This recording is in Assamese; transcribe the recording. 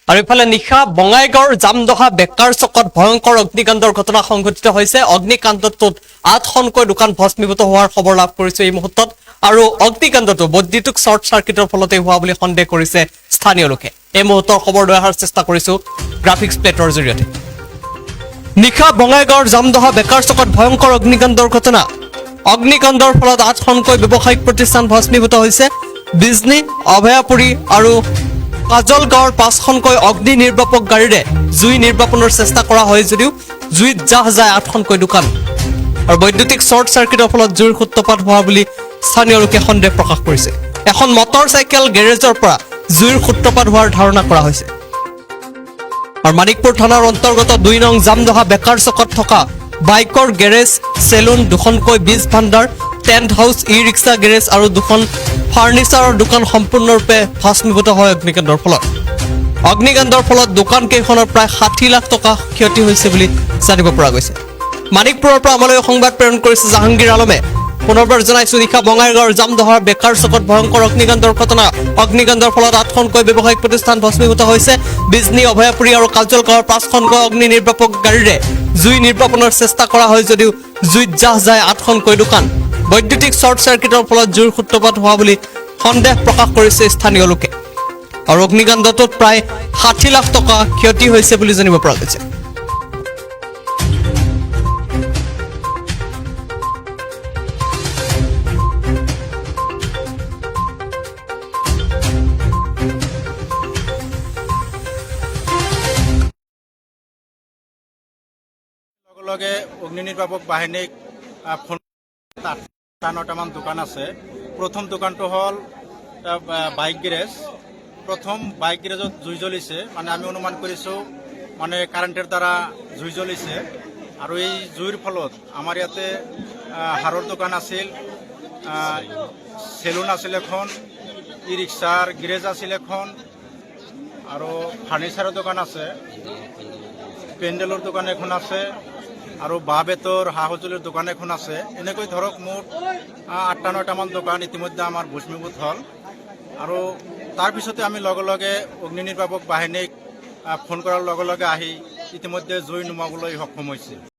আৰু ইফালে নিশা বঙাইগাঁৱৰ জামদহা বেকাৰ চকত ভয়ংকৰ অগ্নিকাণ্ডৰ ঘটনা সংঘটিত হৈছে। অগ্নিকাণ্ডটোত 8খনকৈ দোকান ভস্মীভূত হোৱাৰ খবৰ লাভ কৰিছে এই মুহূৰ্তত। আৰু অগ্নিকাণ্ডটো বৈদ্যুতিক শ্বৰ্ট চাৰ্কিটৰ ফলতে হোৱা বুলি সন্দেহ কৰিছে স্থানীয় লোকে। এই মুহূৰ্তৰ খবৰ লৈ অহাৰ চেষ্টা কৰিছো গ্ৰাফিক্স প্লেটৰ জৰিয়তে। নিশা বঙাইগাঁৱৰ জামদহা বেকাৰ চকত ভয়ংকৰ অগ্নিকাণ্ডৰ ঘটনা। অগ্নিকাণ্ডৰ ফলত 8খনকৈ ব্যৱসায়িক প্ৰতিষ্ঠান ভস্মীভূত হৈছে। বিজনী, অভয়াপুৰী আৰু কাজল গাঁৱৰ 5খনকৈ অগ্নি নিৰ্বাপক গাড়ীৰে জুই নিৰ্বাপনৰ চেষ্টা কৰা হয় যদিও জুইত জাহ যায় 8খনকৈ দোকান। আৰু বৈদ্যুতিক শ্বৰ্ট চাৰ্কিটৰ ফলত জুইৰ সূত্ৰপাত হোৱা বুলি স্থানীয় লোকে সন্দেহ প্ৰকাশ কৰিছে। এখন মটৰ চাইকেল গেৰেজৰ পৰা জুইৰ সূত্ৰপাত হোৱাৰ ধাৰণা কৰা হৈছে। আৰু মানিকপুৰ থানাৰ অন্তৰ্গত 2 নং জামদহা বেকাৰ চকত থকা বাইকৰ গেৰেজ, চেলুন, 2খনকৈ বীজ ভাণ্ডাৰ, টেণ্ট হাউচ, ই ৰিক্সা গেৰেজ আৰু 2খন ফাৰ্ণিচাৰৰ দোকান সম্পূৰ্ণৰূপে ভস্মীভূত হয় অগ্নিকাণ্ডৰ ফলত। অগ্নিকাণ্ডৰ ফলত দোকান কেইখনৰ প্ৰায় 60 লাখ টকা ক্ষতি হৈছে বুলি জানিব পৰা গৈছে। মানিকপুৰৰ পৰা আমালৈ সংবাদ প্ৰেৰণ কৰিছে জাহাংগীৰ আলমে। পুনৰবাৰ জনাইছো, নিশা বঙাইগাঁৱৰ জামদহাৰ বেকাৰ চকত ভয়ংকৰ অগ্নিকাণ্ডৰ ঘটনা। অগ্নিকাণ্ডৰ ফলত 8খনকৈ ব্যৱসায়িক প্ৰতিষ্ঠান ভস্মীভূত হৈছে। বিজনী, অভয়াপুৰী আৰু কাজল গাঁৱৰ 5খনকৈ অগ্নি নিৰ্বাপক গাড়ীৰে জুই নিৰ্বাপনৰ চেষ্টা কৰা হয় যদিও জুইত জাহ যায় 8খনকৈ দোকান। বৈদ্যুতিক শ্বৰ্ট চাৰ্কিটৰ ফলত জুইৰ সূত্ৰপাত হোৱা বুলি সন্দেহ প্ৰকাশ কৰিছে স্থানীয় লোকে। আৰু অগ্নিকাণ্ডটোত প্ৰায় 60 লাখ টকা ক্ষতি হৈছে বুলি জানিব পৰা গৈছে। লগে অগ্নি নিৰ্বাপক বাহিনীক ফোন 8-9টামান দোকান আছে। প্ৰথম দোকানটো হ'ল বাইক গেৰেজ। প্ৰথম বাইক গেৰেজত জুই জ্বলিছে, মানে আমি অনুমান কৰিছোঁ মানে কাৰেণ্টৰ দ্বাৰা জুই জ্বলিছে। আৰু এই জুইৰ ফলত আমাৰ ইয়াতে হাৰৰ দোকান আছিল, চেলুন আছিল এখন, ই ৰিক্সাৰ গেৰেজ আছিল এখন, আৰু ফাৰ্ণিচাৰৰ দোকান আছে, পেণ্ডেলৰ দোকান এখন আছে, আৰু বাঁহ বেতৰ সা সঁজুলিৰ দোকান এখন আছে। এনেকৈ ধৰক মুঠ 8-9টামান দোকান ইতিমধ্যে আমাৰ ভস্মীভূত হ'ল। আৰু তাৰপিছতে আমি লগে লগে অগ্নি নিৰ্বাপক বাহিনীক ফোন কৰাৰ লগে লগে আহি ইতিমধ্যে জুই নুমাবলৈ সক্ষম হৈছে।